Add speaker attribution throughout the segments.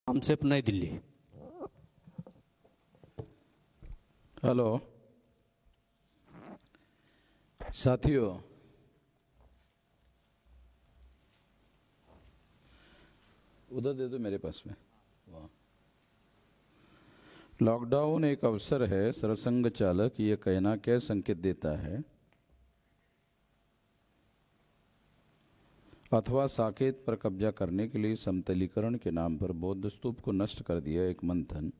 Speaker 1: हमसेप नई दिल्ली।
Speaker 2: हेलो साथियों, उधर दे दो मेरे पास में। वाह, लॉकडाउन एक अवसर है, सरसंघ चालक ये कहना क्या संकेत देता है? अथवा साकेत पर कब्जा करने के लिए समतलीकरण के नाम पर बौद्ध स्तूप को नष्ट कर दिया एक मंथन।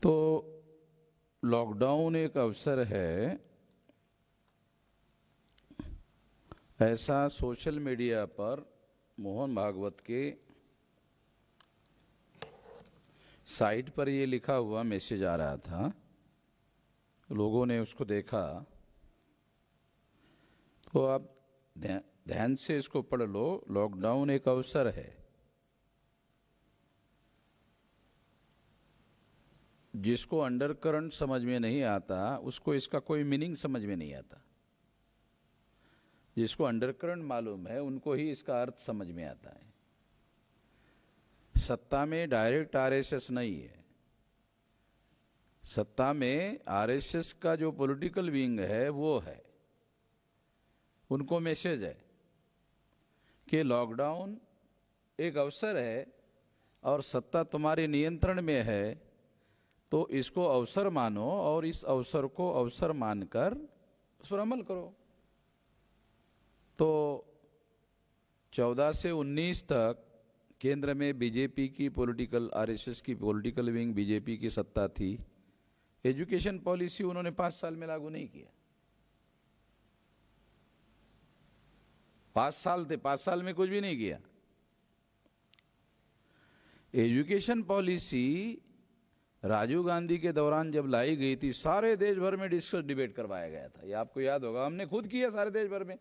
Speaker 2: तो लॉकडाउन एक अवसर है, ऐसा सोशल मीडिया पर मोहन भागवत के साइट पर ये लिखा हुआ मैसेज आ रहा था। लोगों ने उसको देखा, तो आप ध्यान से इसको पढ़ लो। लॉकडाउन एक अवसर है, जिसको अंडरकरंट समझ में नहीं आता उसको इसका कोई मीनिंग समझ में नहीं आता। जिसको अंडरकरंट मालूम है उनको ही इसका अर्थ समझ में आता है। सत्ता में डायरेक्ट आरएसएस नहीं है। सत्ता में आरएसएस का जो पॉलिटिकल विंग है वो है। उनको मैसेज है कि लॉकडाउन एक अवसर है और सत्ता तुम्हारे नियंत्रण में है, तो इसको अवसर मानो और इस अवसर को अवसर मानकर उस पर अमल करो। तो 14 से 19 तक केंद्र में बीजेपी की पॉलिटिकल, आरएसएस की पॉलिटिकल विंग बीजेपी की सत्ता थी। एजुकेशन पॉलिसी उन्होंने 5 साल में लागू नहीं किया। 5 साल थे, 5 साल में कुछ भी नहीं किया। एजुकेशन पॉलिसी राजीव गांधी के दौरान जब लाई गई थी, सारे देश भर में डिस्कस डिबेट करवाया गया था। ये आपको याद होगा, हमने खुद किया सारे देश भर में।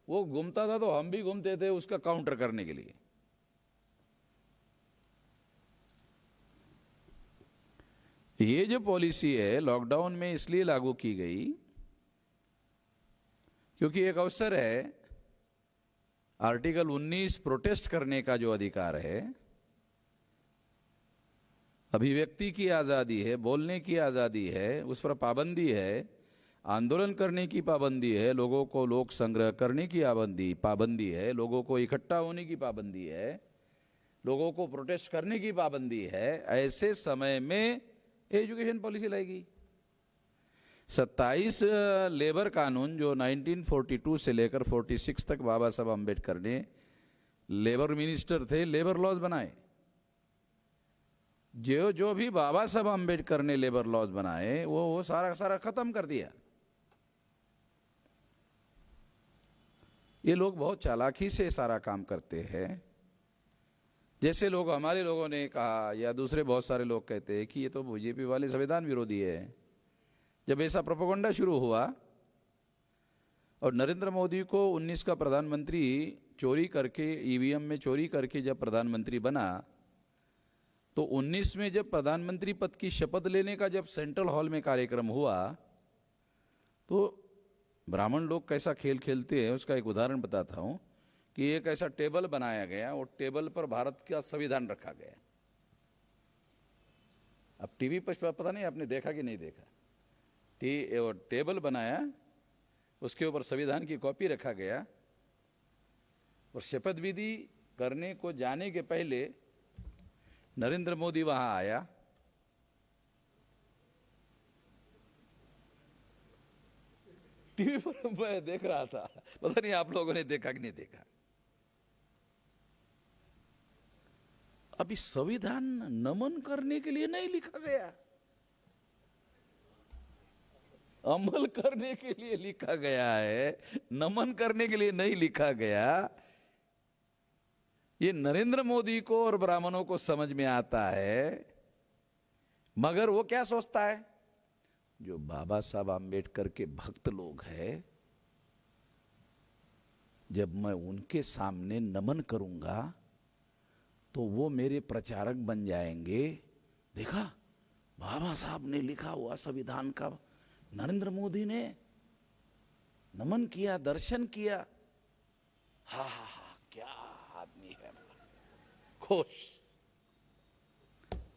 Speaker 2: वो घूमता था तो हम भी घूमते थे उसका काउंटर करने के लिए। ये जो पॉलिसी है लॉकडाउन में इसलिए लागू की गई क्योंकि एक अवसर है। आर्टिकल 19 प्रोटेस्ट करने का जो अधिकार है, अभिव्यक्ति की आज़ादी है, बोलने की आज़ादी है, उस पर पाबंदी है। आंदोलन करने की पाबंदी है, लोगों को लोक संग्रह करने की पाबंदी है, लोगों को इकट्ठा होने की पाबंदी है, लोगों को प्रोटेस्ट करने की पाबंदी है। ऐसे समय में एजुकेशन पॉलिसी लाएगी। 27 लेबर कानून जो 1942 से लेकर 46 तक बाबा साहब अम्बेडकर ने लेबर मिनिस्टर थे, लेबर लॉज बनाए। जो भी बाबा साहब अम्बेडकर ने लेबर लॉज बनाए वो सारा खत्म कर दिया। ये लोग बहुत चालाकी से सारा काम करते हैं। जैसे लोग, हमारे लोगों ने कहा या दूसरे बहुत सारे लोग कहते हैं कि ये तो बीजेपी वाले संविधान विरोधी है। जब ऐसा प्रोपेगेंडा शुरू हुआ और नरेंद्र मोदी को 19 का प्रधानमंत्री चोरी करके, ईवीएम में चोरी करके जब प्रधानमंत्री बना, तो 19 में जब प्रधानमंत्री पद की शपथ लेने का जब सेंट्रल हॉल में कार्यक्रम हुआ, तो ब्राह्मण लोग कैसा खेल खेलते हैं उसका एक उदाहरण बताता हूं कि एक ऐसा टेबल बनाया गया और टेबल पर भारत का संविधान रखा गया। अब टीवी पर पता नहीं आपने देखा कि नहीं देखा, टेबल बनाया, उसके ऊपर संविधान की कॉपी रखा गया और शपथ विधि करने को जाने के पहले नरेंद्र मोदी वहां आया। टीवी पर मैं देख रहा था, पता नहीं आप लोगों ने देखा कि नहीं देखा। अभी संविधान नमन करने के लिए नहीं लिखा गया, अमल करने के लिए लिखा गया है, नमन करने के लिए नहीं लिखा गया। ये नरेंद्र मोदी को और ब्राह्मणों को समझ में आता है, मगर वो क्या सोचता है, जो बाबा साहब आम्बेडकर के भक्त लोग हैं, जब मैं उनके सामने नमन करूंगा तो वो मेरे प्रचारक बन जाएंगे। देखा, बाबा साहब ने लिखा हुआ संविधान का नरेंद्र मोदी ने नमन किया, दर्शन किया। हा हा हा, क्या आदमी है, खुश।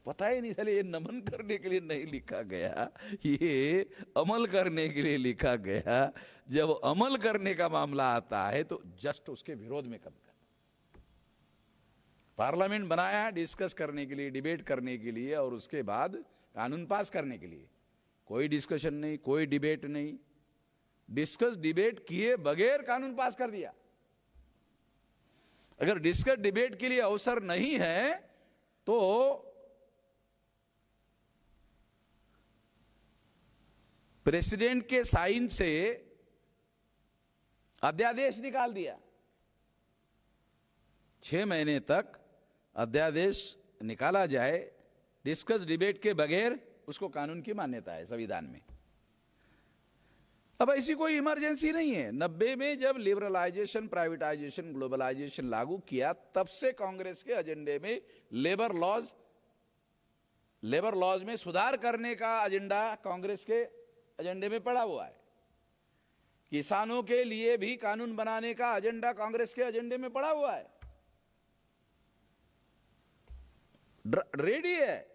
Speaker 2: पता ही नहीं चले ये नमन करने के लिए नहीं लिखा गया, ये अमल करने के लिए लिखा गया। जब अमल करने का मामला आता है तो जस्ट उसके विरोध में कम कर। पार्लियामेंट बनाया डिस्कस करने के लिए, डिबेट करने के लिए, और उसके बाद कानून पास करने के लिए। कोई डिस्कशन नहीं, कोई डिबेट नहीं, डिस्कस डिबेट किए बगैर कानून पास कर दिया। अगर डिस्कस डिबेट के लिए अवसर नहीं है तो प्रेसिडेंट के साइन से अध्यादेश निकाल दिया। 6 महीने तक अध्यादेश निकाला जाए डिस्कस डिबेट के बगैर, उसको कानून की मान्यता है संविधान में। अब ऐसी कोई इमरजेंसी नहीं है। 90 में जब लिबरलाइजेशन, प्राइवेटाइजेशन, ग्लोबलाइजेशन लागू किया, तब से कांग्रेस के एजेंडे में लेबर लॉज में सुधार करने का एजेंडा कांग्रेस के एजेंडे में पड़ा हुआ है। किसानों के लिए भी कानून बनाने का एजेंडा कांग्रेस के एजेंडे में पड़ा हुआ है, रेडी है।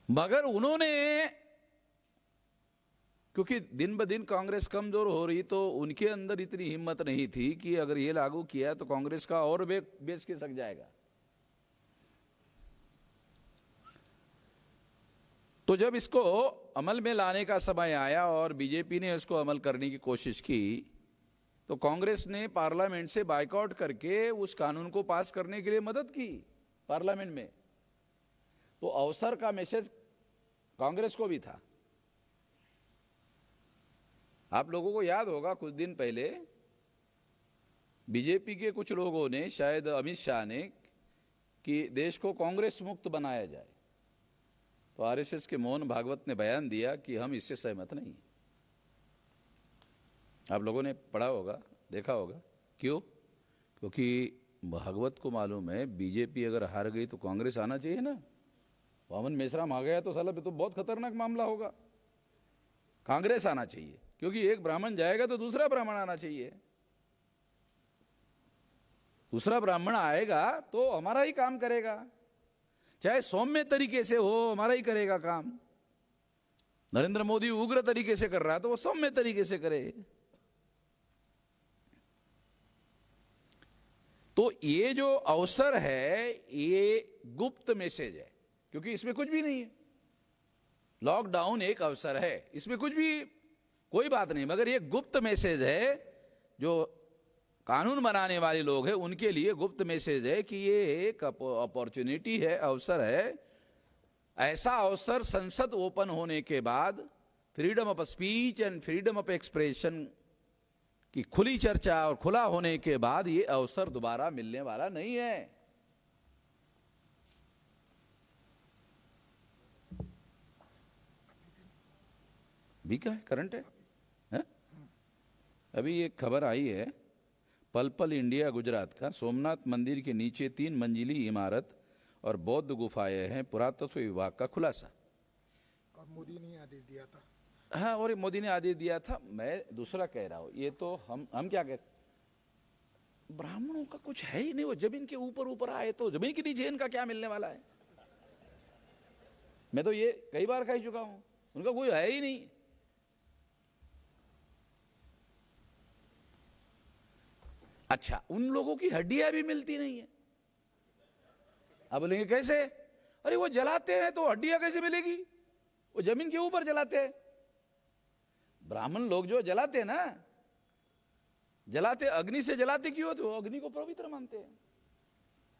Speaker 2: मगर उन्होंने, क्योंकि दिन ब दिन कांग्रेस कमजोर हो रही, तो उनके अंदर इतनी हिम्मत नहीं थी कि अगर ये लागू किया तो कांग्रेस का और बेच के सक जाएगा। तो जब इसको अमल में लाने का समय आया और बीजेपी ने इसको अमल करने की कोशिश की, तो कांग्रेस ने पार्लियामेंट से बायकॉट करके उस कानून को पास करने के लिए मदद की पार्लियामेंट में। तो अवसर का मैसेज कांग्रेस को भी था। आप लोगों को याद होगा, कुछ दिन पहले बीजेपी के कुछ लोगों ने, शायद अमित शाह ने, कि देश को कांग्रेस मुक्त बनाया जाए, तो आरएसएस के मोहन भागवत ने बयान दिया कि हम इससे सहमत नहीं। आप लोगों ने पढ़ा होगा, देखा होगा। क्यों? क्योंकि भागवत को मालूम है बीजेपी अगर हार गई तो कांग्रेस आना चाहिए ना। वामन मेश्राम आ गया तो साला तो बहुत खतरनाक मामला होगा। कांग्रेस आना चाहिए, क्योंकि एक ब्राह्मण जाएगा तो दूसरा ब्राह्मण आना चाहिए। दूसरा ब्राह्मण आएगा तो हमारा ही काम करेगा, चाहे सौम्य तरीके से हो, हमारा ही करेगा काम। नरेंद्र मोदी उग्र तरीके से कर रहा है तो वो सौम्य तरीके से करे। तो ये जो अवसर है ये गुप्त मैसेज है, क्योंकि इसमें कुछ भी नहीं है। लॉकडाउन एक अवसर है, इसमें कुछ भी कोई बात नहीं, मगर ये गुप्त मैसेज है। जो कानून बनाने वाले लोग हैं उनके लिए गुप्त मैसेज है कि ये एक अपॉर्चुनिटी है, अवसर है। ऐसा अवसर संसद ओपन होने के बाद, freedom of speech and freedom of expression की खुली चर्चा और खुला होने के बाद ये अवसर दोबारा मिलने वाला नहीं है। भी क्या है, करंट है? अभी एक खबर आई है, पल पल इंडिया गुजरात का, सोमनाथ मंदिर के नीचे 3 मंजिली इमारत और बौद्ध गुफाएं हैं, पुरातत्व विभाग का खुलासा।
Speaker 1: और मोदी ने आदेश दिया था।
Speaker 2: हाँ, और मोदी ने आदेश दिया था। मैं दूसरा कह रहा हूं, ये तो हम क्या कहते, ब्राह्मणों का कुछ है ही नहीं। वो जमीन के ऊपर ऊपर आए तो जमीन के नीचे इनका क्या मिलने वाला है? मैं तो ये कई बार कह चुका हूं, उनका कोई है ही नहीं। अच्छा, उन लोगों की हड्डियां भी मिलती नहीं है। अब बोलेंगे कैसे? अरे वो जलाते हैं तो हड्डियां कैसे मिलेगी? वो जमीन के ऊपर जलाते हैं। ब्राह्मण लोग जो जलाते हैं ना, जलाते अग्नि से जलाते क्यों? तो अग्नि को पवित्र मानते हैं।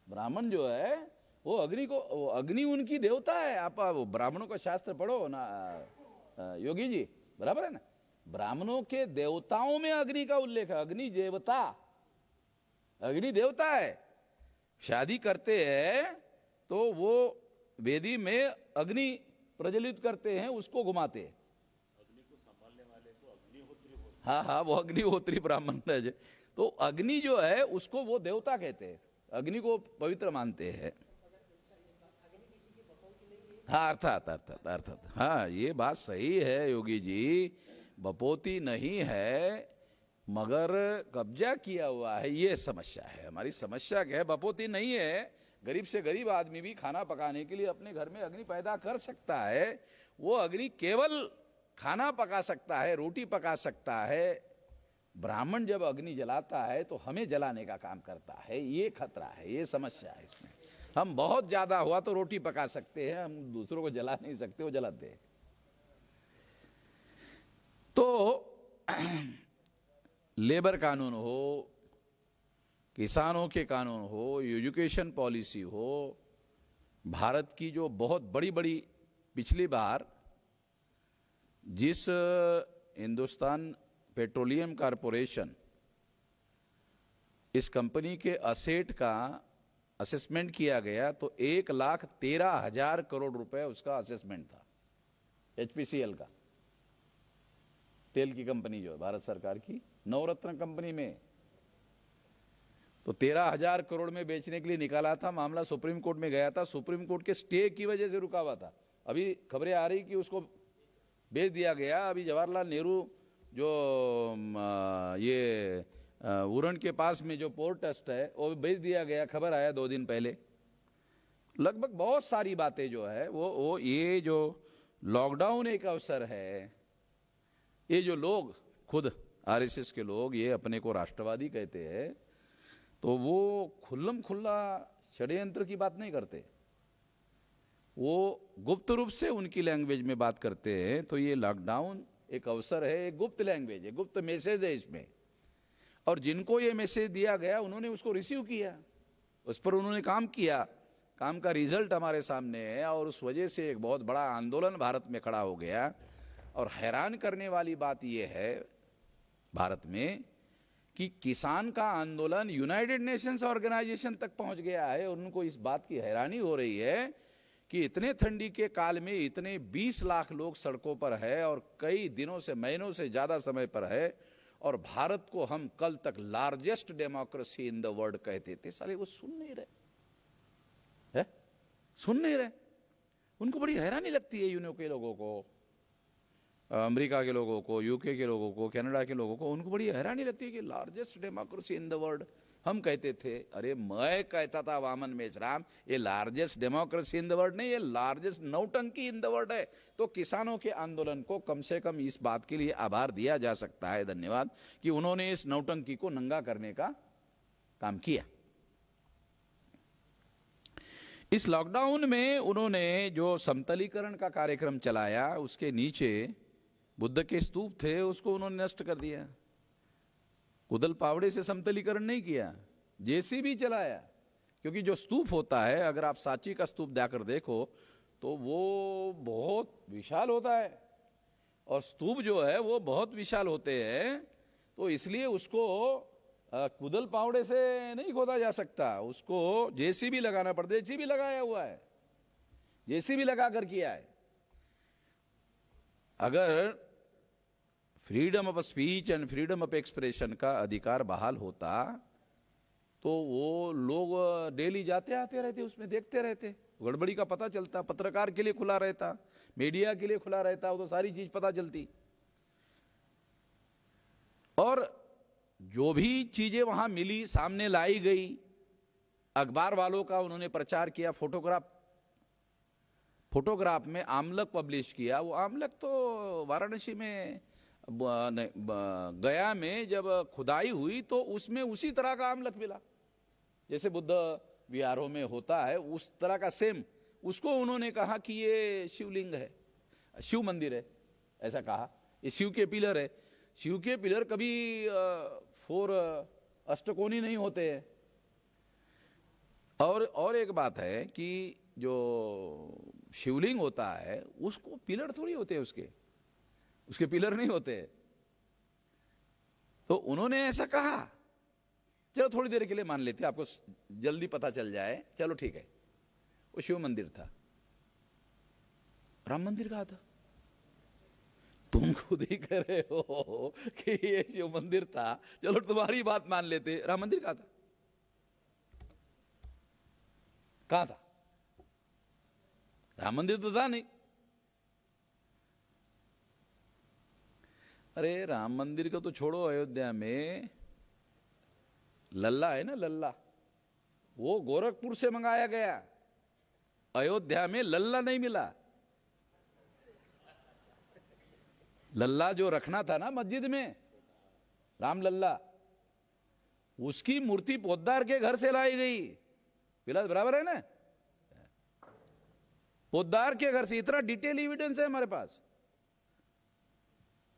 Speaker 2: ब्राह्मण जो है वो अग्नि को, वो अग्नि उनकी देवता है। आप वो ब्राह्मणों का शास्त्र पढ़ो ना योगी जी, बराबर है ना? ब्राह्मणों के देवताओं में अग्नि का उल्लेख है। अग्नि देवता, अग्नि देवता है। शादी करते हैं तो वो वेदी में अग्नि प्रज्वलित करते हैं, उसको घुमाते हैं। हाँ हाँ, वो अग्निहोत्री ब्राह्मण है। तो अग्नि जो है उसको वो देवता कहते हैं, अग्नि को पवित्र मानते हैं। हाँ, अर्थात हाँ, ये बात सही है योगी जी। बपोती नहीं है मगर कब्जा किया हुआ है, ये समस्या है। हमारी समस्या क्या है? बपोती नहीं है, गरीब से गरीब आदमी भी खाना पकाने के लिए अपने घर में अग्नि पैदा कर सकता है। वो अग्नि केवल खाना पका सकता है, रोटी पका सकता है। ब्राह्मण जब अग्नि जलाता है तो हमें जलाने का काम करता है, ये खतरा है, ये समस्या है इसमें। हम बहुत ज्यादा हुआ तो रोटी पका सकते हैं, हम दूसरों को जला नहीं सकते, वो जलाते हैं। तो लेबर कानून हो, किसानों के कानून हो, एजुकेशन पॉलिसी हो, भारत की जो बहुत बड़ी बड़ी, पिछली बार जिस हिंदुस्तान पेट्रोलियम कॉरपोरेशन, इस कंपनी के असेट का असेसमेंट किया गया तो 1,13,000 करोड़ रुपए उसका असेसमेंट था। एचपीसीएल का, तेल की कंपनी जो है भारत सरकार की, नवरत्न कंपनी में, तो 13,000 करोड़ में बेचने के लिए निकाला था। मामला सुप्रीम कोर्ट में गया था, सुप्रीम कोर्ट के स्टे की वजह से रुका हुआ था। अभी खबरें आ रही कि उसको बेच दिया गया। अभी जवाहरलाल नेहरू जो ये उरण के पास में जो पोर्ट ट्रस्ट है वो बेच दिया गया, खबर आया 2 दिन पहले। लगभग बहुत सारी बातें जो है वो ये जो लॉकडाउन एक अवसर है, ये जो लोग खुद आरएसएस के लोग ये अपने को राष्ट्रवादी कहते हैं, तो वो खुल्लम खुल्ला षड्यंत्र की बात नहीं करते, वो गुप्त रूप से उनकी लैंग्वेज में बात करते हैं। तो ये लॉकडाउन एक अवसर है, एक गुप्त लैंग्वेज है, गुप्त मैसेज है इसमें। और जिनको ये मैसेज दिया गया उन्होंने उसको रिसीव किया, उस पर उन्होंने काम किया, काम का रिजल्ट हमारे सामने है। और उस वजह से एक बहुत बड़ा आंदोलन भारत में खड़ा हो गया। और हैरान करने वाली बात यह है भारत में कि किसान का आंदोलन यूनाइटेड नेशंस ऑर्गेनाइजेशन तक पहुंच गया है। और उनको इस बात की हैरानी हो रही है कि इतने ठंडी के काल में इतने 20 लाख लोग सड़कों पर है और कई दिनों से, महीनों से ज्यादा समय पर है। और भारत को हम कल तक largest democracy in the world कहते थे, साले वो सुन नहीं रहे है, सुन नहीं रहे। उनको बड़ी हैरानी लगती है, यूएन के लोगों को, अमेरिका के लोगों को, यूके के लोगों को, कनाडा के लोगों को, उनको बड़ी हैरानी लगती है कि largest democracy in the world. हम कहते थे, अरे मैं कहता था वामन मेश्राम, ये largest democracy in the world नहीं, ये लार्जेस्ट नौटंकी इन द वर्ल्ड है। तो किसानों के आंदोलन को कम से कम इस बात के लिए आभार दिया जा सकता है, धन्यवाद, कि उन्होंने इस नौटंकी को नंगा करने का काम किया। इस लॉकडाउन में उन्होंने जो समतलीकरण का कार्यक्रम चलाया, उसके नीचे बुद्ध के स्तूप थे, उसको उन्होंने नष्ट कर दिया। कुदल पावड़े से समतलीकरण नहीं किया, जेसीबी चलाया। क्योंकि जो स्तूप होता है, अगर आप सांची का स्तूप जाकर देखो तो वो बहुत विशाल होता है, और स्तूप जो है वो बहुत विशाल होते हैं। तो इसलिए उसको कुदल पावड़े से नहीं खोदा जा सकता, उसको जेसीबी लगाना पड़ता है। जेसीबी लगाया हुआ है, जेसीबी लगाकर किया है। अगर freedom of speech and freedom of expression का अधिकार बहाल होता तो वो लोग डेली जाते आते रहते, उसमें देखते रहते, गड़बड़ी का पता चलता, पत्रकार के लिए खुला रहता, मीडिया के लिए खुला रहता, वो तो सारी चीज पता चलती। और जो भी चीजें वहां मिली, सामने लाई गई, अखबार वालों का उन्होंने प्रचार किया, फोटोग्राफ में आमलक पब्लिश किया। वो आमलक तो वाराणसी में, गया में जब खुदाई हुई तो उसमें उसी तरह का आमलक मिला, जैसे बुद्ध विहारों में होता है, उस तरह का सेम। उसको उन्होंने कहा कि ये शिवलिंग है, शिव मंदिर है, ऐसा कहा। ये शिव के पिलर है। शिव के पिलर कभी 4 अष्टकोणी नहीं होते हैं। और एक बात है कि जो शिवलिंग होता है उसको पिलर थोड़ी होते हैं, उसके पिलर नहीं होते। तो उन्होंने ऐसा कहा, चलो थोड़ी देर के लिए मान लेते, आपको जल्दी पता चल जाए, चलो ठीक है। वो शिव मंदिर था। राम मंदिर कहा था? तुम खुद ही कह रहे हो कि ये शिव मंदिर था, चलो तुम्हारी बात मान लेते। राम मंदिर कहा था? कहा था? राम मंदिर तो था नहीं। अरे राम मंदिर को तो छोड़ो, अयोध्या में लल्ला है ना, लल्ला, वो गोरखपुर से मंगाया गया। अयोध्या में लल्ला नहीं मिला। लल्ला जो रखना था ना मस्जिद में, राम लल्ला, उसकी मूर्ति पोद्दार के घर से लाई गई। विलास बराबर है ना? पोद्दार के घर से, इतना डिटेल एविडेंस है हमारे पास।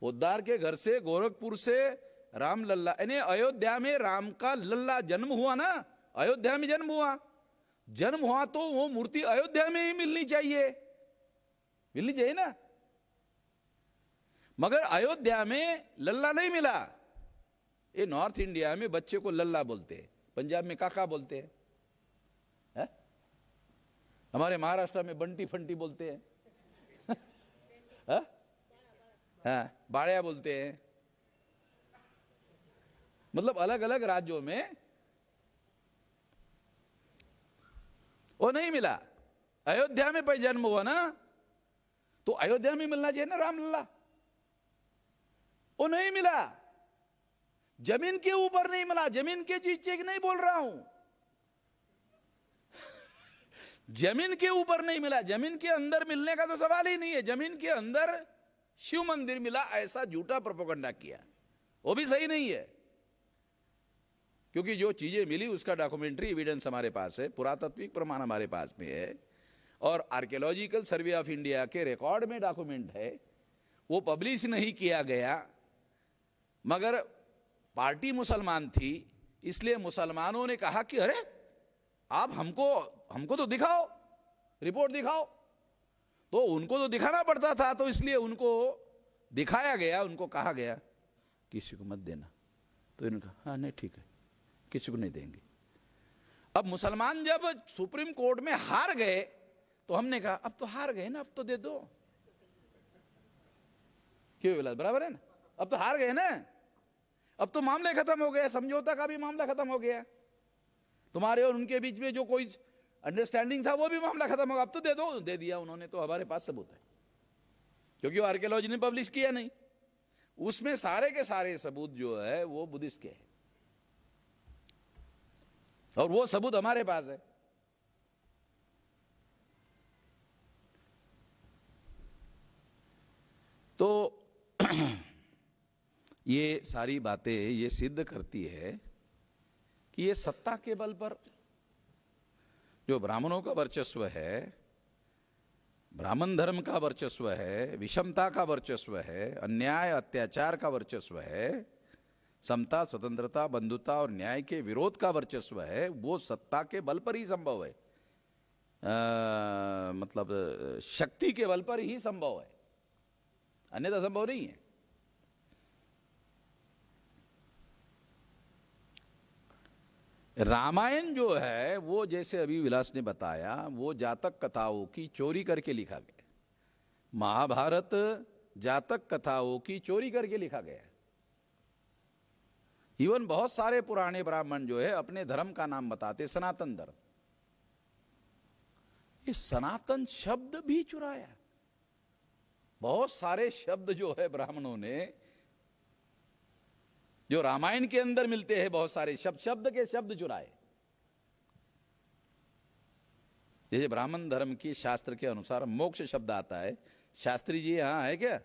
Speaker 2: पोद्दार के घर से, गोरखपुर से राम लल्ला, यानी अयोध्या में राम का लल्ला जन्म हुआ ना, अयोध्या में जन्म हुआ तो वो मूर्ति अयोध्या में ही मिलनी चाहिए ना। मगर अयोध्या में लल्ला नहीं मिला। ये नॉर्थ इंडिया में बच्चे को लल्ला बोलते हैं, पंजाब में काका बोलते हैं, है? हमारे महाराष्ट्र में बंटी फंटी बोलते हैं, हाँ, बाड़िया बोलते हैं। मतलब अलग अलग राज्यों में वो नहीं मिला। अयोध्या में भाई जन्म हुआ ना, तो अयोध्या में मिलना चाहिए ना राम लल्ला। वो नहीं मिला, जमीन के ऊपर नहीं मिला। जमीन के नीचे नहीं बोल रहा हूं, जमीन के ऊपर नहीं मिला। जमीन के अंदर मिलने का तो सवाल ही नहीं है। जमीन के अंदर शिव मंदिर मिला, ऐसा झूठा प्रोपेगेंडा किया, वो भी सही नहीं है। क्योंकि जो चीजें मिली उसका डॉक्यूमेंट्री एविडेंस हमारे पास है, पुरातात्विक प्रमाण हमारे पास में है, और आर्कियोलॉजिकल सर्वे ऑफ इंडिया के रिकॉर्ड में डॉक्यूमेंट है। वो पब्लिश नहीं किया गया, मगर पार्टी मुसलमान थी, इसलिए मुसलमानों ने कहा कि अरे आप हमको तो दिखाओ, रिपोर्ट दिखाओ। तो उनको तो दिखाना पड़ता था, तो इसलिए उनको दिखाया गया। उनको कहा गया किसी को मत देना, तो इन्होंने कहा हाँ नहीं ठीक है, किसी को नहीं देंगे। अब मुसलमान जब सुप्रीम कोर्ट में हार गए, तो हमने कहा अब तो हार गए ना, अब तो दे दो। क्यों विलास, बराबर है ना? अब तो हार गए ना, अब तो मामले खत्म हो गया, समझौता का भी मामला खत्म हो गया, तुम्हारे और उनके बीच में जो कोई अंडरस्टैंडिंग था वो भी मामला खत्म होगा। अब तो दे दो। दे दिया उन्होंने, तो हमारे पास सबूत है, क्योंकि वो आर्कियोलॉजी ने पब्लिश किया नहीं। उसमें सारे के सारे सबूत जो है वो बुद्धिस्ट के हैं, और वो सबूत हमारे पास है। तो ये सारी बातें ये सिद्ध करती है कि ये सत्ता के बल पर जो ब्राह्मणों का वर्चस्व है, ब्राह्मण धर्म का वर्चस्व है, विषमता का वर्चस्व है, अन्याय अत्याचार का वर्चस्व है, समता स्वतंत्रता बंधुता और न्याय के विरोध का वर्चस्व है, वो सत्ता के बल पर ही संभव है। मतलब शक्ति के बल पर ही संभव है, अन्यथा संभव नहीं है। रामायण जो है वो, जैसे अभी विलास ने बताया, वो जातक कथाओं की चोरी करके लिखा गया। महाभारत जातक कथाओं की चोरी करके लिखा गया। इवन बहुत सारे पुराने ब्राह्मण जो है अपने धर्म का नाम बताते, सनातन धर्म। ये सनातन शब्द भी चुराया। बहुत सारे शब्द जो है ब्राह्मणों ने, जो रामायण के अंदर मिलते हैं, बहुत सारे शब्द के शब्द चुराए। जैसे ब्राह्मण धर्म की शास्त्र के अनुसार मोक्ष शब्द आता है। शास्त्री जी यहां है क्या?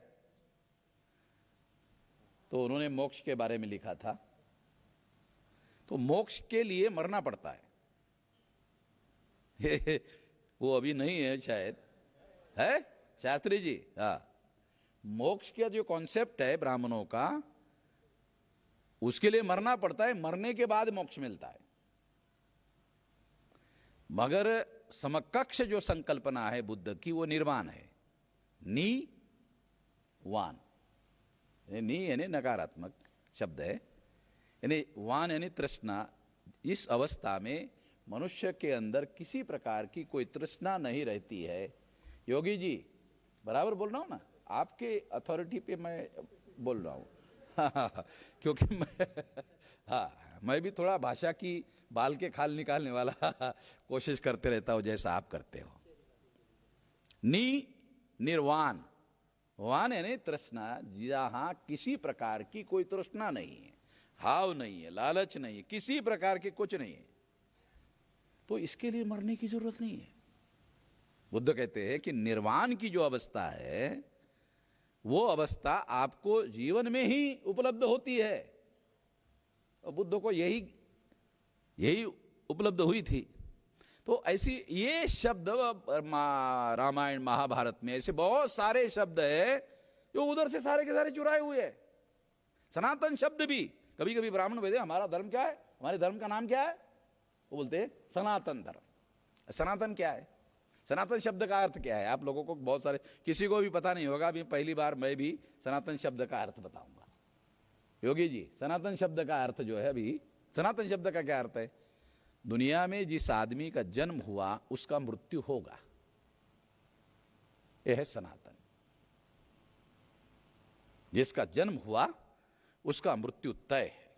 Speaker 2: तो उन्होंने मोक्ष के बारे में लिखा था। तो मोक्ष के लिए मरना पड़ता है। वो अभी नहीं है शायद, है शास्त्री जी? हाँ, मोक्ष का जो कॉन्सेप्ट है ब्राह्मणों का, उसके लिए मरना पड़ता है, मरने के बाद मोक्ष मिलता है। मगर समकक्ष जो संकल्पना है बुद्ध की, वो निर्वाण है। नी वान, नी यानी नकारात्मक शब्द है, यानी वान यानी तृष्णा। इस अवस्था में मनुष्य के अंदर किसी प्रकार की कोई तृष्णा नहीं रहती है। योगी जी बराबर बोल रहा हूं ना, आपके अथॉरिटी पे मैं बोल रहा हूं। क्योंकि मैं भी थोड़ा भाषा की बाल के खाल निकालने वाला कोशिश करते रहता हूं, जैसा आप करते हो। नी निर्वाण, वहां यानी तृष्णा, जहां किसी प्रकार की कोई तृष्णा नहीं है, हाव नहीं है, लालच नहीं है, किसी प्रकार के कुछ नहीं है, तो इसके लिए मरने की जरूरत नहीं है। बुद्ध कहते हैं कि निर्वाण की जो अवस्था है वो अवस्था आपको जीवन में ही उपलब्ध होती है, और बुद्ध को यही उपलब्ध हुई थी। तो ऐसी ये शब्द रामायण महाभारत में ऐसे बहुत सारे शब्द है जो उधर से सारे के सारे चुराए हुए हैं। सनातन शब्द भी कभी कभी ब्राह्मण बोलते हमारा धर्म क्या है, हमारे धर्म का नाम क्या है, वो बोलते हैं सनातन धर्म। सनातन क्या है, सनातन शब्द का अर्थ क्या है? आप लोगों को बहुत सारे, किसी को भी पता नहीं होगा, अभी पहली बार मैं भी सनातन शब्द का अर्थ बताऊंगा। योगी जी, सनातन शब्द का अर्थ जो है, अभी सनातन शब्द का क्या अर्थ है? दुनिया में जिस आदमी का जन्म हुआ उसका मृत्यु होगा, यह है सनातन। जिसका जन्म हुआ उसका मृत्यु तय है।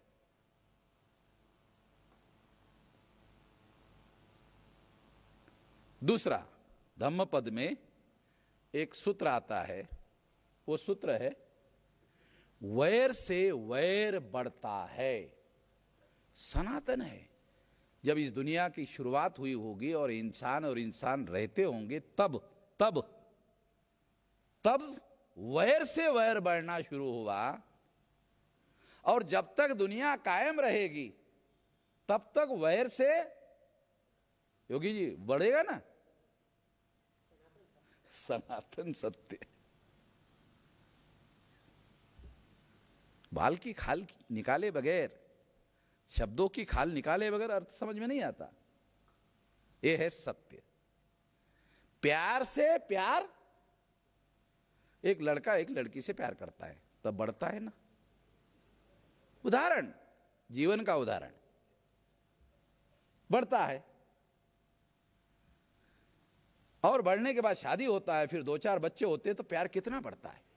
Speaker 2: दूसरा, धम्मपद में एक सूत्र आता है, वो सूत्र है वैर से वैर बढ़ता है। सनातन है। जब इस दुनिया की शुरुआत हुई होगी और इंसान रहते होंगे, तब वैर से वैर बढ़ना शुरू हुआ, और जब तक दुनिया कायम रहेगी तब तक वैर से, योगी जी, बढ़ेगा ना सनातन सत्य। बाल की खाल निकाले बगैर, शब्दों की खाल निकाले बगैर अर्थ समझ में नहीं आता। यह है सत्य। प्यार से प्यार, एक लड़का एक लड़की से प्यार करता है तब बढ़ता है ना। उदाहरण, जीवन का उदाहरण, बढ़ता है, और बढ़ने के बाद शादी होता है, फिर 2-4 बच्चे होते हैं, तो प्यार कितना बढ़ता है।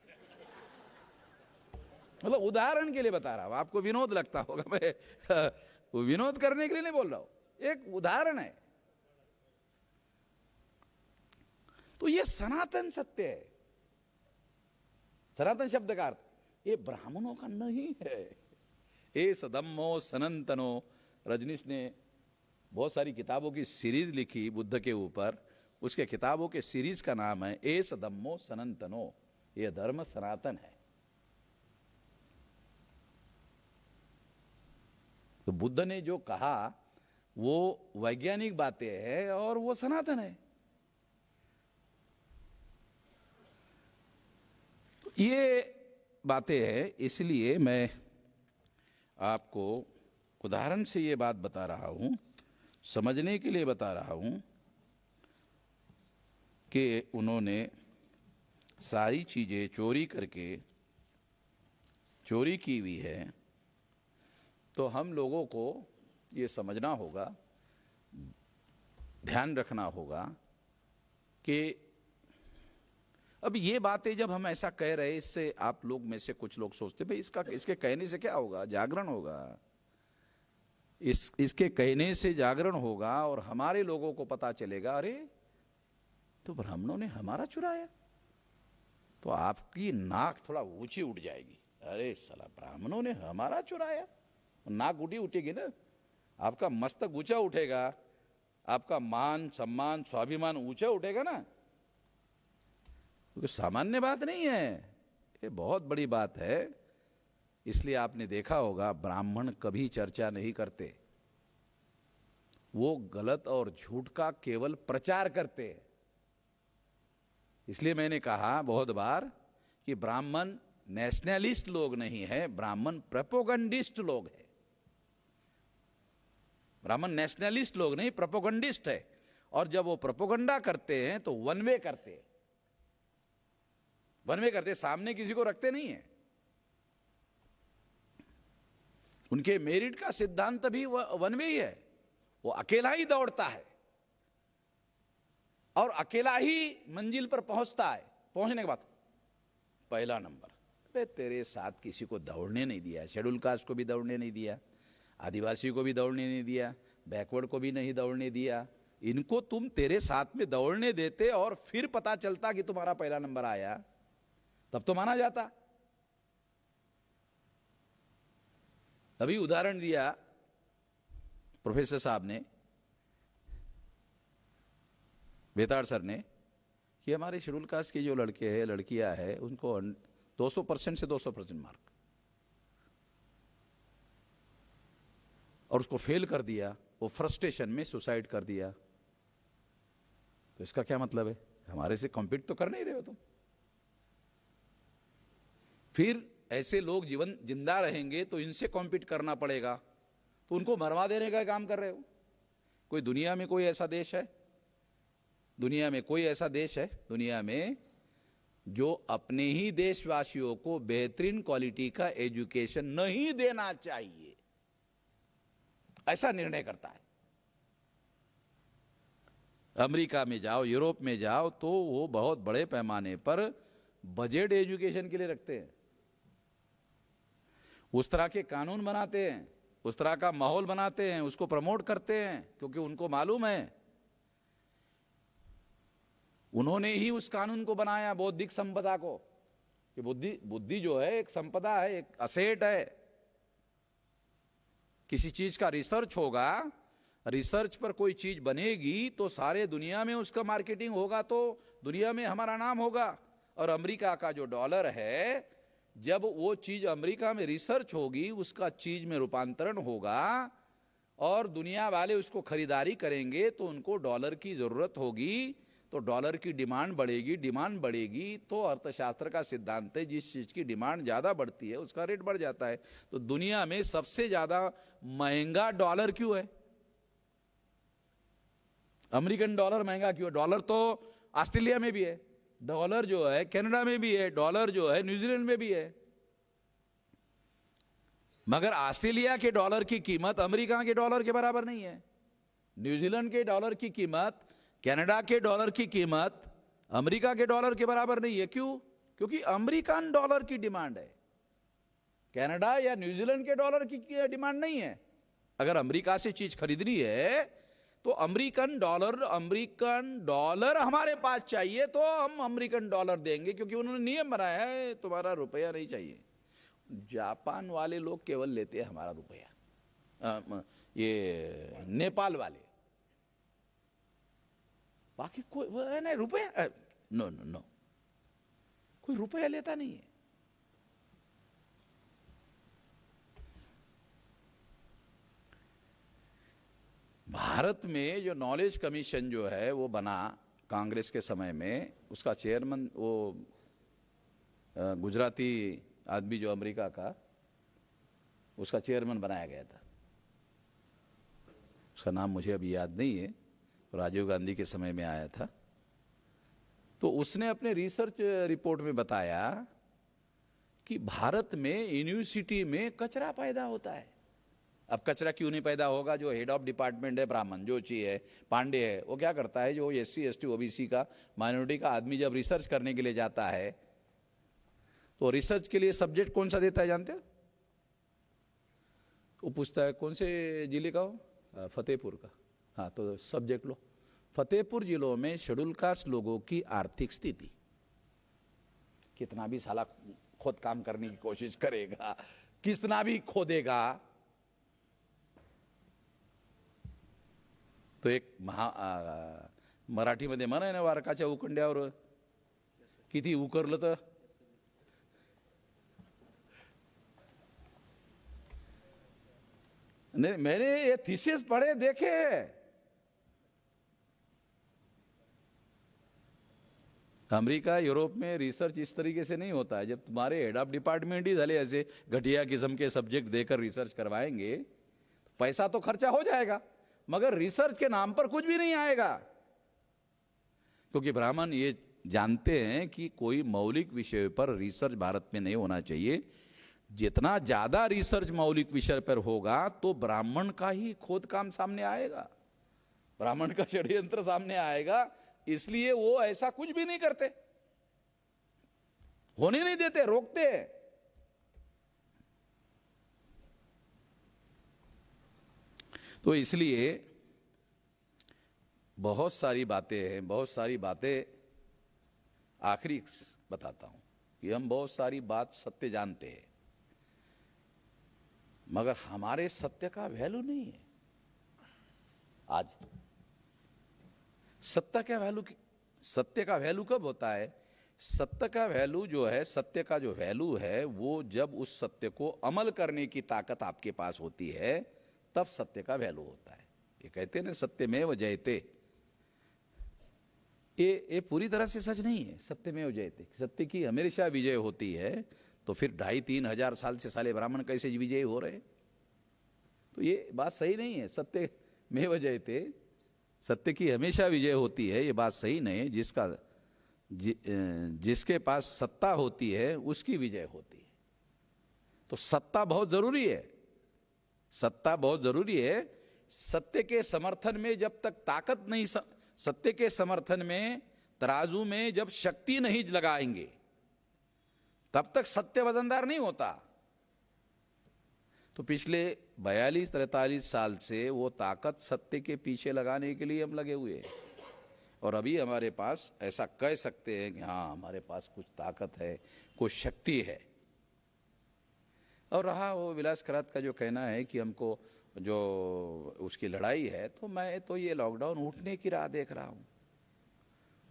Speaker 2: मतलब उदाहरण के लिए बता रहा हूं, आपको विनोद लगता होगा, मैं विनोद करने के लिए नहीं बोल रहा हूं, एक उदाहरण है। तो ये सनातन सत्य है। सनातन शब्द का अर्थ ये ब्राह्मणों का नहीं है। ए सदम्मो सनंतनो, रजनीश ने बहुत सारी किताबों की सीरीज लिखी बुद्ध के ऊपर, उसके किताबों के सीरीज का नाम है ए सदम्मो सनंतनो। यह धर्म सनातन है। तो बुद्ध ने जो कहा वो वैज्ञानिक बातें हैं और वो सनातन है। ये बातें हैं, इसलिए मैं आपको उदाहरण से ये बात बता रहा हूं, समझने के लिए बता रहा हूं कि उन्होंने सारी चीजें चोरी करके चोरी की हुई है। तो हम लोगों को ये समझना होगा, ध्यान रखना होगा कि अब ये बातें जब हम ऐसा कह रहे हैं, इससे आप लोग में से कुछ लोग सोचते भाई इसके कहने से क्या होगा, जागरण होगा। इसके कहने से जागरण होगा और हमारे लोगों को पता चलेगा, अरे तो ब्राह्मणों ने हमारा चुराया, तो आपकी नाक थोड़ा ऊंची उठ जाएगी। अरे साला, ब्राह्मणों ने हमारा चुराया, नाक ऊंची उठेगी ना, आपका मस्तक ऊंचा उठेगा, आपका मान सम्मान स्वाभिमान ऊंचा उठेगा ना। क्योंकि सामान्य बात नहीं है, ये बहुत बड़ी बात है। इसलिए आपने देखा होगा ब्राह्मण कभी चर्चा नहीं करते, वो गलत और झूठ का केवल प्रचार करते हैं। इसलिए मैंने कहा बहुत बार कि ब्राह्मण नेशनलिस्ट लोग नहीं है, ब्राह्मण प्रोपोगंडिस्ट लोग है। ब्राह्मण नेशनलिस्ट लोग नहीं, प्रोपोगंडिस्ट है। और जब वो प्रोपोगंडा करते हैं तो वन वे करते हैं, वन वे करते, सामने किसी को रखते नहीं है। उनके मेरिट का सिद्धांत भी वन वे ही है, वो अकेला ही दौड़ता है और अकेला ही मंजिल पर पहुंचता है। पहुंचने के बाद पहला नंबर, तेरे साथ किसी को दौड़ने नहीं दिया, शेड्यूल कास्ट को भी दौड़ने नहीं दिया, आदिवासी को भी दौड़ने नहीं दिया, बैकवर्ड को भी नहीं दौड़ने दिया। इनको तुम तेरे साथ में दौड़ने देते और फिर पता चलता कि तुम्हारा पहला नंबर आया, तब तो माना जाता। अभी उदाहरण दिया प्रोफेसर साहब ने, बेताड़ सर ने, कि हमारे शेड्यूल कास्ट के जो लड़के हैं लड़कियां हैं उनको 200% से 200% मार्क, और उसको फेल कर दिया, वो फ्रस्ट्रेशन में सुसाइड कर दिया। तो इसका क्या मतलब है? हमारे से कॉम्पीट तो कर नहीं रहे हो तुम। फिर ऐसे लोग जीवन जिंदा रहेंगे तो इनसे कॉम्पीट करना पड़ेगा, तो उनको मरवा देने का काम कर रहे हो। कोई दुनिया में कोई ऐसा देश है, दुनिया में कोई ऐसा देश है दुनिया में जो अपने ही देशवासियों को बेहतरीन क्वालिटी का एजुकेशन नहीं देना चाहिए ऐसा निर्णय करता है? अमेरिका में जाओ, यूरोप में जाओ, तो वो बहुत बड़े पैमाने पर बजट एजुकेशन के लिए रखते हैं, उस तरह के कानून बनाते हैं, उस तरह का माहौल बनाते हैं, उसको प्रमोट करते हैं, क्योंकि उनको मालूम है, उन्होंने ही उस कानून को बनाया, बौद्धिक संपदा को, कि बुद्धि जो है एक संपदा है, एक असेट है। किसी चीज का रिसर्च होगा, रिसर्च पर कोई चीज बनेगी तो सारे दुनिया में उसका मार्केटिंग होगा, तो दुनिया में हमारा नाम होगा। और अमेरिका का जो डॉलर है, जब वो चीज अमेरिका में रिसर्च होगी, उसका चीज में रूपांतरण होगा और दुनिया वाले उसको खरीदारी करेंगे, तो उनको डॉलर की जरूरत होगी, तो डॉलर की डिमांड बढ़ेगी, डिमांड बढ़ेगी तो अर्थशास्त्र का सिद्धांत है, जिस चीज की डिमांड ज्यादा बढ़ती है उसका रेट बढ़ जाता है। तो दुनिया में सबसे ज्यादा महंगा डॉलर क्यों है? अमेरिकन डॉलर महंगा क्यों है? डॉलर तो ऑस्ट्रेलिया में भी है, डॉलर जो है कनाडा में भी है, डॉलर जो है न्यूजीलैंड में भी है, मगर ऑस्ट्रेलिया के डॉलर की कीमत अमेरिका के डॉलर के बराबर नहीं है। न्यूजीलैंड के डॉलर की कीमत, कनाडा के डॉलर की कीमत अमेरिका के डॉलर के बराबर नहीं है। क्यों? क्योंकि अमेरिकन डॉलर की डिमांड है, कनाडा या न्यूजीलैंड के डॉलर की डिमांड नहीं है। अगर अमेरिका से चीज खरीदनी है तो अमेरिकन डॉलर हमारे पास चाहिए, तो हम अमेरिकन डॉलर देंगे, क्योंकि उन्होंने नियम बनाया है तुम्हारा रुपया नहीं चाहिए। जापान वाले लोग केवल लेते हैं हमारा रुपया, ये नेपाल वाले, बाकी कोई नहीं रुपया, नो नो नो, कोई रुपया लेता नहीं है। भारत में जो नॉलेज कमीशन जो है वो बना कांग्रेस के समय में, उसका चेयरमैन वो गुजराती आदमी जो अमेरिका का, उसका चेयरमैन बनाया गया था। उसका नाम मुझे अभी याद नहीं है, राजीव गांधी के समय में आया था। तो उसने अपने रिसर्च रिपोर्ट में बताया कि भारत में यूनिवर्सिटी में कचरा पैदा होता है। अब कचरा क्यों नहीं पैदा होगा? जो हेड ऑफ डिपार्टमेंट है ब्राह्मण जोशी है, पांडे है, वो क्या करता है, जो SC ST OBC का माइनॉरिटी का आदमी जब रिसर्च करने के लिए जाता है, तो रिसर्च के लिए सब्जेक्ट कौन सा देता है जानते हो? वो पूछता है कौन से जिले का हो, फतेहपुर का, हाँ तो सब्जेक्ट लो। फतेहपुर जिलों में शेड्यूल कास्ट लोगों की आर्थिक स्थिति, कितना भी साला खुद काम करने की कोशिश करेगा, कितना भी खोदेगा, तो एक मराठीमध्ये म्हण आहे ना, वारकाच्या उकंड्यावर किती उकरलं तर नहीं। मैंने ये थीसिस पढ़े देखे, अमेरिका यूरोप में रिसर्च इस तरीके से नहीं होता है। जब तुम्हारे हेड ऑफ डिपार्टमेंट ही भले ऐसे घटिया किस्म के सब्जेक्ट देकर रिसर्च करवाएंगे, पैसा तो खर्चा हो जाएगा, मगर रिसर्च के नाम पर कुछ भी नहीं आएगा। क्योंकि ब्राह्मण ये जानते हैं कि कोई मौलिक विषय पर रिसर्च भारत में नहीं होना चाहिए। जितना ज्यादा रिसर्च मौलिक विषय पर होगा तो ब्राह्मण का ही खोद काम सामने आएगा, ब्राह्मण का षड्यंत्र सामने आएगा। इसलिए वो ऐसा कुछ भी नहीं करते, होने नहीं देते, रोकते हैं। तो इसलिए बहुत सारी बातें हैं, बहुत सारी बातें। आखिरी बताता हूं, कि हम बहुत सारी बात सत्य जानते हैं, मगर हमारे सत्य का वैल्यू नहीं है। आज सत्य का वैल्यू कब होता है? सत्य का वैल्यू जो है, सत्य का जो वैल्यू है, वो जब उस सत्य को अमल करने की ताकत आपके पास होती है, तब सत्य का वैल्यू होता है। ये कहते हैं ना, सत्यमेव जयते। ये पूरी तरह से सच नहीं है। सत्यमेव जयते, सत्य की हमेशा विजय होती है। तो फिर 2,500-3 हजार साल से साले ब्राह्मण कैसे विजयी हो रहे? तो ये बात सही नहीं है। सत्यमेव जयते, सत्य की हमेशा विजय होती है, ये बात सही नहीं है। जिसके पास सत्ता होती है उसकी विजय होती है। तो सत्ता बहुत जरूरी है, सत्ता बहुत जरूरी है। सत्य के समर्थन में जब तक ताकत नहीं, सत्य के समर्थन में तराजू में जब शक्ति नहीं लगाएंगे, तब तक सत्य वजनदार नहीं होता। तो पिछले 42-43 साल से वो ताकत सत्य के पीछे लगाने के लिए हम लगे हुए हैं। और अभी हमारे पास ऐसा कह सकते हैं कि हाँ, हमारे पास कुछ ताकत है, कुछ शक्ति है। और रहा वो विलास खरात का जो कहना है कि हमको जो उसकी लड़ाई है, तो मैं तो ये लॉकडाउन उठने की राह देख रहा हूँ।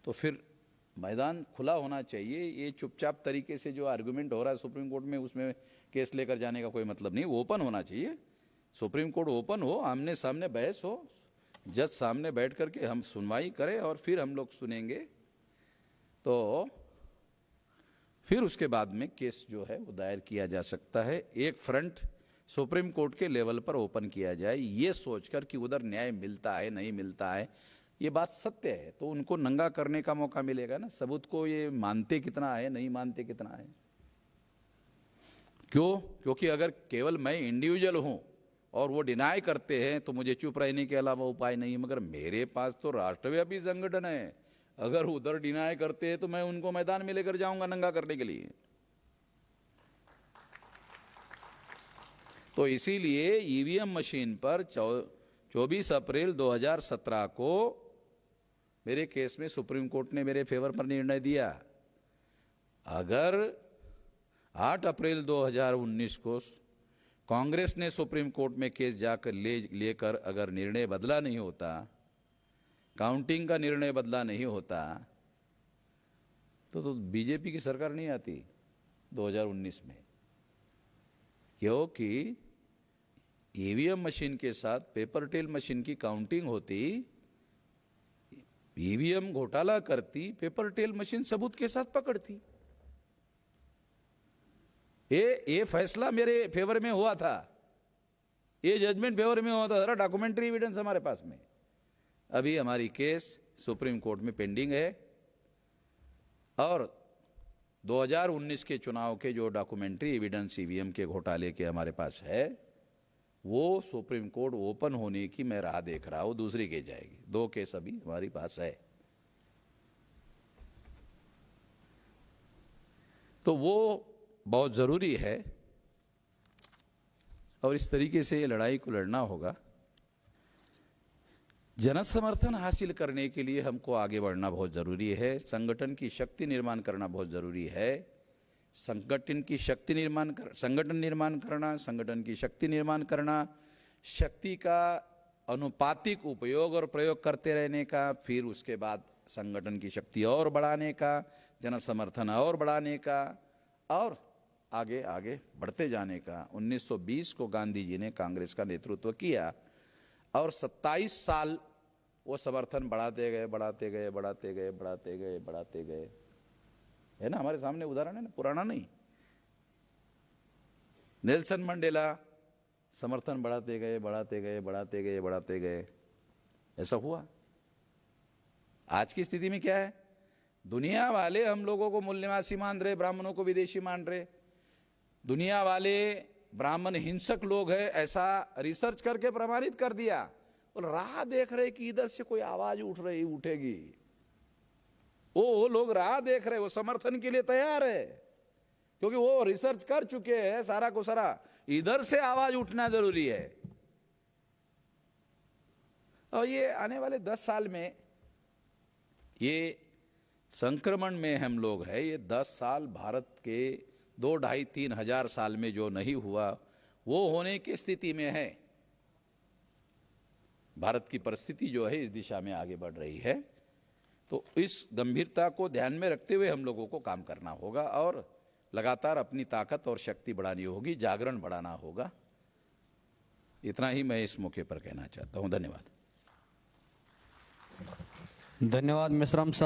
Speaker 2: तो फिर मैदान खुला होना चाहिए। ये चुपचाप तरीके से जो आर्गुमेंट हो रहा है सुप्रीम कोर्ट में, उसमें केस लेकर जाने का कोई मतलब नहीं। ओपन होना चाहिए, सुप्रीम कोर्ट ओपन हो, आमने सामने बहस हो, जज सामने बैठ करके हम सुनवाई करें और फिर हम लोग सुनेंगे। तो फिर उसके बाद में केस जो है वो दायर किया जा सकता है। एक फ्रंट सुप्रीम कोर्ट के लेवल पर ओपन किया जाए, ये सोचकर कि उधर न्याय मिलता है नहीं मिलता है, ये बात सत्य है तो उनको नंगा करने का मौका मिलेगा ना। सबूत को ये मानते कितना है, नहीं मानते कितना है। क्यों? क्योंकि अगर केवल मैं इंडिविजुअल हूं और वो डिनाई करते हैं तो मुझे चुप रहने के अलावा उपाय नहीं है। मगर मेरे पास तो राष्ट्रव्यापी संगठन है, अगर उधर डिनाई करते हैं तो मैं उनको मैदान में लेकर जाऊंगा नंगा करने के लिए। तो इसीलिए ईवीएम मशीन पर 24 अप्रैल 2017 को मेरे केस में सुप्रीम कोर्ट ने मेरे फेवर पर निर्णय दिया। अगर 8 अप्रैल 2019 को कांग्रेस ने सुप्रीम कोर्ट में केस जाकर लेकर अगर निर्णय बदला नहीं होता, काउंटिंग का निर्णय बदला नहीं होता, तो बीजेपी की सरकार नहीं आती 2019 में। क्योंकि ईवीएम मशीन के साथ पेपर टेल मशीन की काउंटिंग होती, ईवीएम घोटाला करती, पेपर टेल मशीन सबूत के साथ पकड़ती। ये फैसला मेरे फेवर में हुआ था, ये जजमेंट फेवर में हुआ था। जरा डॉक्यूमेंट्री एविडेंस हमारे पास में। अभी हमारी केस सुप्रीम कोर्ट में पेंडिंग है और 2019 के चुनाव के जो डॉक्यूमेंट्री एविडेंस ईवीएम के घोटाले के हमारे पास है, वो सुप्रीम कोर्ट ओपन होने की मैं राह देख रहा हूं। दूसरी केस जाएगी, 2 केस अभी हमारी पास है। तो वो बहुत जरूरी है और इस तरीके से ये लड़ाई को लड़ना होगा। जन समर्थन हासिल करने के लिए हमको आगे बढ़ना बहुत जरूरी है। संगठन की शक्ति निर्माण करना बहुत जरूरी है। संगठन की शक्ति निर्माण संगठन की शक्ति निर्माण करना, शक्ति का अनुपातिक उपयोग और प्रयोग करते रहने का, फिर उसके बाद संगठन की शक्ति और बढ़ाने का, जन समर्थन और बढ़ाने का, और आगे आगे बढ़ते जाने का। 1920 को गांधी जी ने कांग्रेस का नेतृत्व किया और 27 साल वो समर्थन बढ़ाते गए। है ना, हमारे सामने उदाहरण है ना, पुराना नहीं। नेल्सन मंडेला समर्थन बढ़ाते गए, ऐसा हुआ। आज की स्थिति में क्या है? दुनिया वाले हम लोगों को मूल निवासी मान रहे, ब्राह्मणों को विदेशी मान रहे। दुनिया वाले ब्राह्मण हिंसक लोग हैं, ऐसा रिसर्च करके प्रमाणित कर दिया। और राह देख रहे कि इधर से कोई आवाज उठेगी। वो लोग राह देख रहे, वो समर्थन के लिए तैयार है, क्योंकि वो रिसर्च कर चुके हैं सारा को सारा। इधर से आवाज उठना जरूरी है। और ये आने वाले 10 साल में ये संक्रमण में हम लोग हैं। ये 10 साल भारत के 2, 2.5, 3 हजार साल में जो नहीं हुआ वो होने की स्थिति में है। भारत की परिस्थिति जो है इस दिशा में आगे बढ़ रही है। तो इस गंभीरता को ध्यान में रखते हुए हम लोगों को काम करना होगा और लगातार अपनी ताकत और शक्ति बढ़ानी होगी, जागरण बढ़ाना होगा। इतना ही मैं इस मौके पर कहना चाहता हूं। धन्यवाद।
Speaker 3: धन्यवाद मेश्राम साहब।